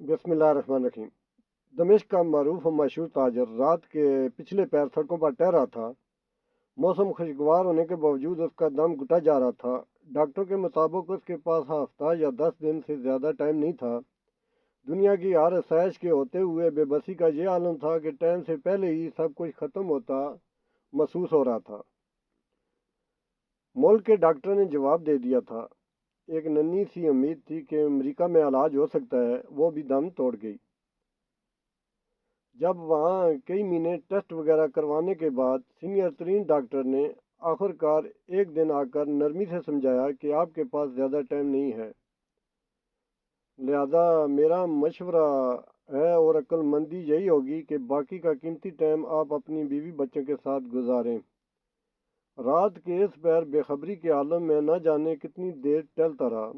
बिस्मिल्लाहिर्रहमानिर्रहीम। दमिश्क का मरूफ और मशहूर ताजर रात के पिछले पैर सड़कों पर टहल रहा था। मौसम खुशगवार होने के बावजूद उसका दम घुटा जा रहा था। डॉक्टर के मुताबिक उसके पास हफ्ता या 10 दिन से ज़्यादा टाइम नहीं था। दुनिया की हर आसाइश के होते हुए बेबसी का ये आलम था कि टाइम से पहले ही सब कुछ ख़त्म होता महसूस हो रहा था। मुल्क के डॉक्टर ने जवाब दे दिया था। एक नन्ही सी उम्मीद थी कि अमेरिका में इलाज हो सकता है, वो भी दम तोड़ गई। जब वहाँ कई महीने टेस्ट वगैरह करवाने के बाद सीनियर तरीन डॉक्टर ने आखिरकार एक दिन आकर नरमी से समझाया कि आपके पास ज़्यादा टाइम नहीं है, लिहाजा मेरा मशवरा है और अक्लमंदी यही होगी कि बाकी का कीमती टाइम आप अपनी बीवी बच्चों के साथ गुजारें। रात के इस पैर बेखबरी के आलम में न जाने कितनी देर टहलता रहा।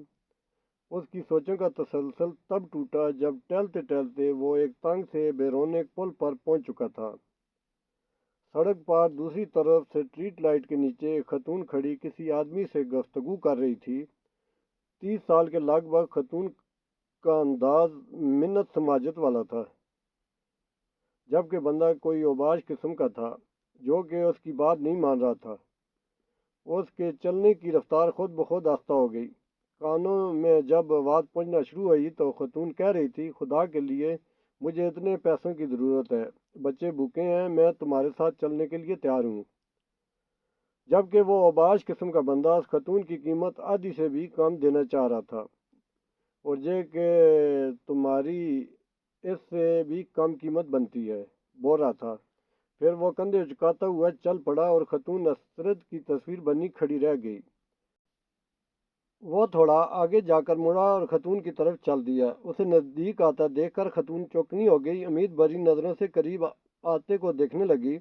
उसकी सोचों का तसलसल तब टूटा जब टहलते टहलते वो एक तंग से बेरोने पुल पर पहुंच चुका था। सड़क पर दूसरी तरफ से स्ट्रीट लाइट के नीचे एक खतून खड़ी किसी आदमी से गुफ्तगू कर रही थी। 30 साल के लगभग खतून का अंदाज मिन्नत समाजत वाला था, जबकि बंदा कोई ओबाश किस्म का था जो कि उसकी बात नहीं मान रहा था। उसके चलने की रफ्तार खुद ब खुद आस्ता हो गई। कानों में जब आवाज़ पहुंचना शुरू हुई तो खतून कह रही थी, खुदा के लिए मुझे इतने पैसों की ज़रूरत है, बच्चे भूखे हैं, मैं तुम्हारे साथ चलने के लिए तैयार हूँ। जबकि वो अबाश किस्म का बंदा उस खतून की कीमत आधी से भी कम देना चाह रहा था, और ये कि तुम्हारी इससे भी कम कीमत बनती है, बोल रहा था। फिर वो कंधे झुकाता हुआ चल पड़ा और खतून असरत की तस्वीर बनी खड़ी रह गई। वो थोड़ा आगे जाकर मुड़ा और खतून की तरफ चल दिया। उसे नज़दीक आता देखकर खतून चौकनी हो गई, उम्मीद भरी नज़रों से करीब आते को देखने लगी।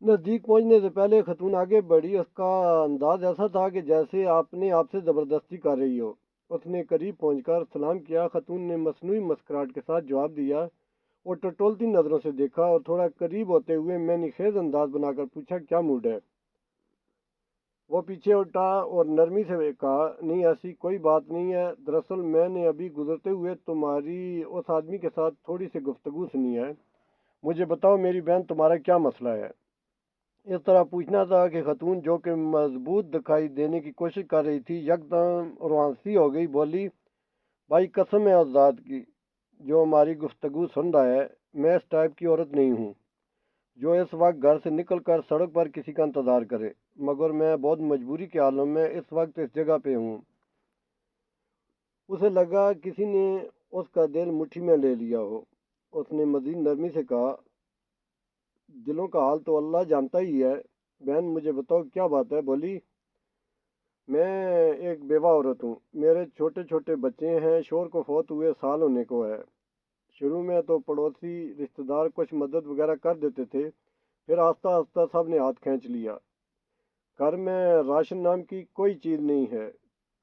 नज़दीक पहुंचने से पहले खतून आगे बढ़ी। उसका अंदाज ऐसा था कि जैसे आपने आपसे ज़बरदस्ती कर रही हो। उसने करीब पहुंचकर सलाम किया। खतून ने मसनूई मुस्कुराहट के साथ जवाब दिया और टटोलती नज़रों से देखा और थोड़ा करीब होते हुए मैंने खेज अंदाज बनाकर पूछा, क्या मूड है? वो पीछे उठा और नरमी से कहा, नहीं ऐसी कोई बात नहीं है, दरअसल मैंने अभी गुजरते हुए तुम्हारी उस आदमी के साथ थोड़ी सी गुफ्तगू सुनी है। मुझे बताओ मेरी बहन, तुम्हारा क्या मसला है? इस तरह पूछना था कि खतून, जो कि मजबूत दिखाई देने की कोशिश कर रही थी, यकदम रुआंसी हो गई। बोली, भाई कसम है उस ज़ात की जो हमारी गुफ्तगू सुन रहा है, मैं इस टाइप की औरत नहीं हूँ जो इस वक्त घर से निकल कर सड़क पर किसी का इंतज़ार करे, मगर मैं बहुत मजबूरी के आलम में इस वक्त इस जगह पे हूँ। उसे लगा किसी ने उसका दिल मुट्ठी में ले लिया हो। उसने मजीद नरमी से कहा, दिलों का हाल तो अल्लाह जानता ही है। बहन मुझे बताओ क्या बात है? बोली, मैं एक बेवा औरत हूँ, मेरे छोटे छोटे बच्चे हैं, शोहर को फौत हुए साल होने को है। शुरू में तो पड़ोसी रिश्तेदार कुछ मदद वगैरह कर देते थे, फिर आस्ता आस्ता सब ने हाथ खींच लिया। घर में राशन नाम की कोई चीज़ नहीं है,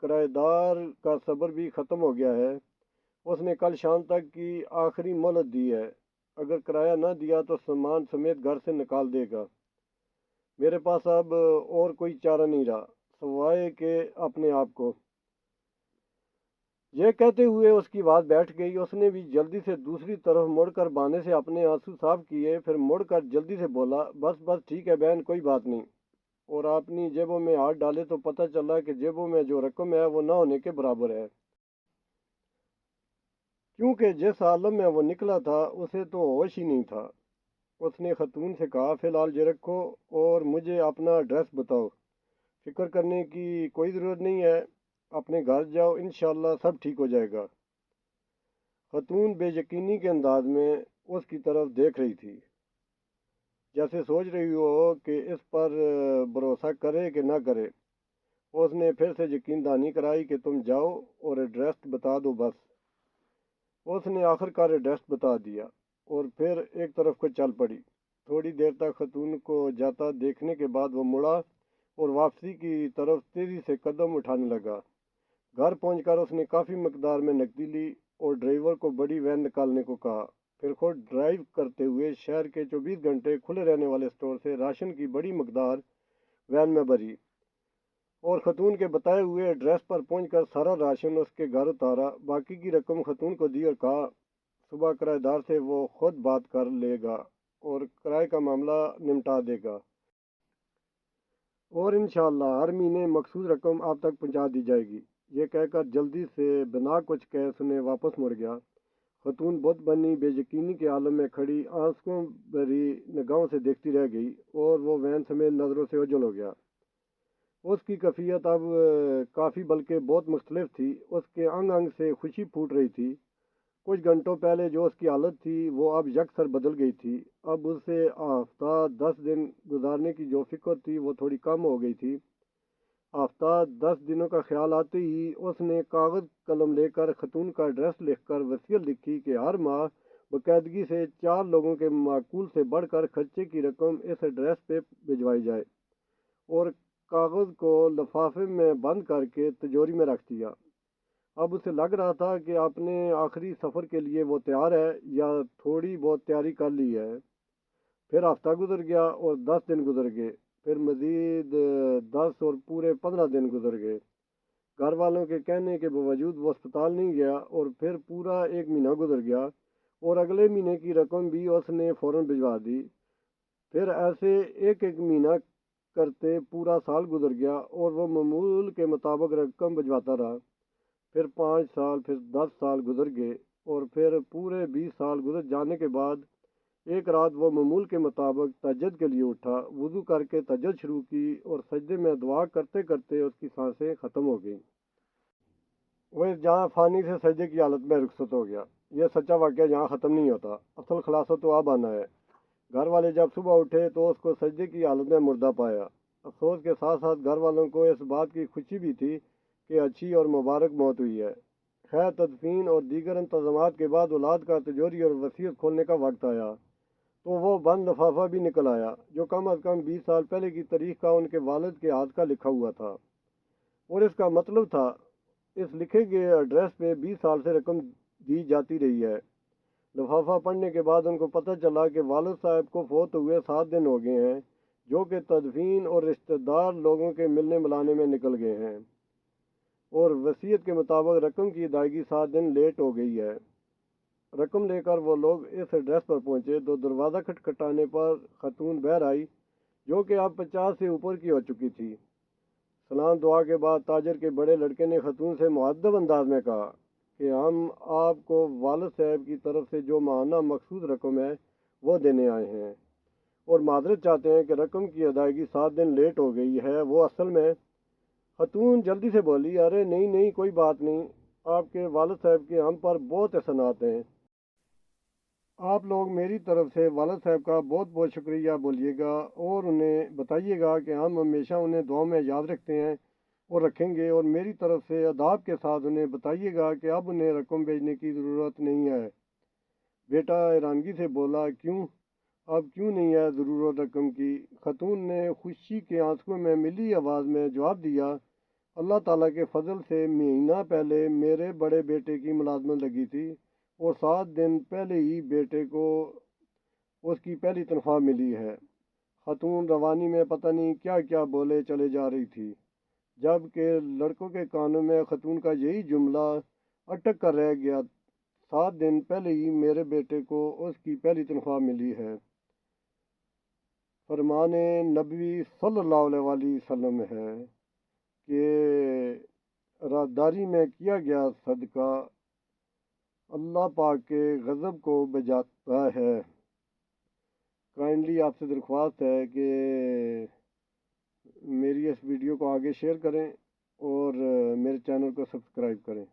किराएदार का सब्र भी ख़त्म हो गया है। उसने कल शाम तक की आखिरी मोहलत दी है, अगर किराया न दिया तो सामान समेत घर से निकाल देगा। मेरे पास अब और कोई चारा नहीं रहा सिवाय के अपने आप को। यह कहते हुए उसकी बात बैठ गई। उसने भी जल्दी से दूसरी तरफ मुड़कर बहाने से अपने आंसू साफ किए, फिर मुड़कर जल्दी से बोला, बस बस ठीक है बहन, कोई बात नहीं। और अपनी जेबों में हाथ डाले तो पता चला कि जेबों में जो रकम है वो ना होने के बराबर है, क्योंकि जिस आलम में वो निकला था उसे तो होश ही नहीं था। उसने खतून से कहा, फिलहाल ये रखो और मुझे अपना एड्रेस बताओ। फिक्र करने की कोई ज़रूरत नहीं है, अपने घर जाओ, इंशाल्लाह सब ठीक हो जाएगा। खतून बेयकीनी के अंदाज में उसकी तरफ देख रही थी, जैसे सोच रही हो कि इस पर भरोसा करे कि ना करे। उसने फिर से यकीन दहानी कराई कि तुम जाओ और एड्रेस बता दो बस। उसने आखिरकार एड्रेस बता दिया और फिर एक तरफ को चल पड़ी। थोड़ी देर तक खतून को जाता देखने के बाद वो मुड़ा और वापसी की तरफ तेजी से कदम उठाने लगा। घर पहुंचकर उसने काफ़ी मकदार में नकदी ली और ड्राइवर को बड़ी वैन निकालने को कहा। फिर खुद ड्राइव करते हुए शहर के 24 घंटे खुले रहने वाले स्टोर से राशन की बड़ी मकदार वैन में भरी اور خاتون کے بتائے ہوئے ایڈریس پر پہنچ کر سارا راشن اس کے گھر اتارا، باقی کی رقم خاتون کو دی اور کہا صبح کرایہ دار سے وہ خود بات کر لے گا اور کرائے کا معاملہ نمٹا دے گا، اور انشاءاللہ ہر مہینے مخصوص رقم آپ تک پہنچا دی جائے گی۔ یہ کہہ کر جلدی سے بنا کچھ کیش انہیں واپس مڑ گیا۔ خاتون بت بنی بے یقینی کے عالم میں کھڑی آنسوؤں بھری نگاہوں سے دیکھتی رہ گئی، اور وہ وین سمیت نظروں سے اوجھل ہو گیا۔ اس کی کیفیت اب کافی بلکہ بہت مختلف تھی، اس کے انگ انگ سے خوشی پھوٹ رہی تھی۔ کچھ گھنٹوں پہلے جو اس کی حالت تھی وہ اب یکسر بدل گئی تھی۔ اب اسے ہفتہ 10 دن گزارنے کی جو فکر تھی وہ تھوڑی کم ہو گئی تھی۔ ہفتہ 10 دنوں کا خیال آتے ہی اس نے کاغذ قلم لے کر خاتون کا ایڈریس لکھ کر وصیت لکھی کہ ہر ماہ باقاعدگی سے 4 لوگوں کے معقول سے بڑھ کر خرچے کی رقم اس ایڈریس پہ بھجوائی جائے، اور کاغذ کو لفافے میں بند کر کے تجوری میں رکھ دیا۔ اب اسے لگ رہا تھا کہ اپنے آخری سفر کے لیے وہ تیار ہے، یا تھوڑی بہت تیاری کر لی ہے۔ پھر ہفتہ گزر گیا اور 10 دن گزر گئے، پھر مزید 10 اور پورے 15 دن گزر گئے۔ گھر والوں کے کہنے کے باوجود وہ اسپتال نہیں گیا، اور پھر پورا ایک مہینہ گزر گیا، اور اگلے مہینے کی رقم بھی اس نے فوراً بھجوا دی۔ پھر ایسے ایک ایک مہینہ کرتے پورا سال گزر گیا، اور وہ معمول کے مطابق رقم بھجواتا رہا۔ پھر 5 سال، پھر 10 سال گزر گئے، اور پھر پورے 20 سال گزر جانے کے بعد ایک رات وہ معمول کے مطابق تہجد کے لیے اٹھا، وضو کر کے تہجد شروع کی، اور سجدے میں دعا کرتے کرتے اس کی سانسیں ختم ہو گئیں۔ وہ اس جہاں فانی سے سجدے کی حالت میں رخصت ہو گیا۔ یہ سچا واقعہ یہاں ختم نہیں ہوتا، اصل خلاصہ تو اب آنا ہے۔ گھر والے جب صبح اٹھے تو اس کو سجدے کی حالت میں مردہ پایا۔ افسوس کے ساتھ ساتھ گھر والوں کو اس بات کی خوشی بھی تھی کہ اچھی اور مبارک موت ہوئی ہے۔ خیر تدفین اور دیگر انتظامات کے بعد اولاد کا تجوری اور وصیت کھولنے کا وقت آیا، تو وہ بند لفافہ بھی نکل آیا جو کم از کم 20 سال پہلے کی تاریخ کا ان کے والد کے ہاتھ کا لکھا ہوا تھا، اور اس کا مطلب تھا اس لکھے گئے ایڈریس پہ 20 سال سے رقم دی جاتی رہی ہے۔ لفافہ پڑھنے کے بعد ان کو پتہ چلا کہ والد صاحب کو فوت ہوئے 7 دن ہو گئے ہیں، جو کہ تدفین اور رشتہ دار لوگوں کے ملنے ملانے میں نکل گئے ہیں، اور وصیت کے مطابق رقم کی ادائیگی 7 دن لیٹ ہو گئی ہے۔ رقم لے کر وہ لوگ اس ایڈریس پر پہنچے تو دروازہ کھٹکھٹانے پر خاتون بہر آئی، جو کہ اب 50 سے اوپر کی ہو چکی تھی۔ سلام دعا کے بعد تاجر کے بڑے لڑکے نے خاتون سے مؤدب انداز میں کہا کہ ہم آپ کو والد صاحب کی طرف سے جو ماہانہ مخصوص رقم ہے وہ دینے آئے ہیں، اور معذرت چاہتے ہیں کہ رقم کی ادائیگی 7 دن لیٹ ہو گئی ہے۔ وہ اصل میں… خاتون جلدی سے بولی، ارے نہیں نہیں، کوئی بات نہیں، آپ کے والد صاحب کے ہم پر بہت احسانات ہیں، آپ لوگ میری طرف سے والد صاحب کا بہت بہت شکریہ بولیے گا، اور انہیں بتائیے گا کہ ہم ہمیشہ انہیں دعاؤں میں یاد رکھتے ہیں اور رکھیں گے، اور میری طرف سے اداب کے ساتھ انہیں بتائیے گا کہ اب انہیں رقم بھیجنے کی ضرورت نہیں ہے۔ بیٹا حیرانگی سے بولا، کیوں؟ اب کیوں نہیں ہے ضرورت رقم کی؟ خاتون نے خوشی کے آنسوؤں میں ملی آواز میں جواب دیا، اللہ تعالیٰ کے فضل سے مہینہ پہلے میرے بڑے بیٹے کی ملازمت لگی تھی، اور 7 دن پہلے ہی بیٹے کو اس کی پہلی تنخواہ ملی ہے۔ خاتون روانی میں پتہ نہیں کیا کیا بولے چلے جا رہی تھی، جب کہ لڑکوں کے کانوں میں خاتون کا یہی جملہ اٹک کر رہ گیا، 7 دن پہلے ہی میرے بیٹے کو اس کی پہلی تنخواہ ملی ہے۔ فرمان نبوی صلی اللہ علیہ وآلہ وسلم ہے کہ رازداری میں کیا گیا صدقہ اللہ پاک کے غضب کو بجاتا ہے۔ کائنڈلی آپ سے درخواست ہے کہ میری اس ویڈیو کو آگے شیئر کریں اور میرے چینل کو سبسکرائب کریں۔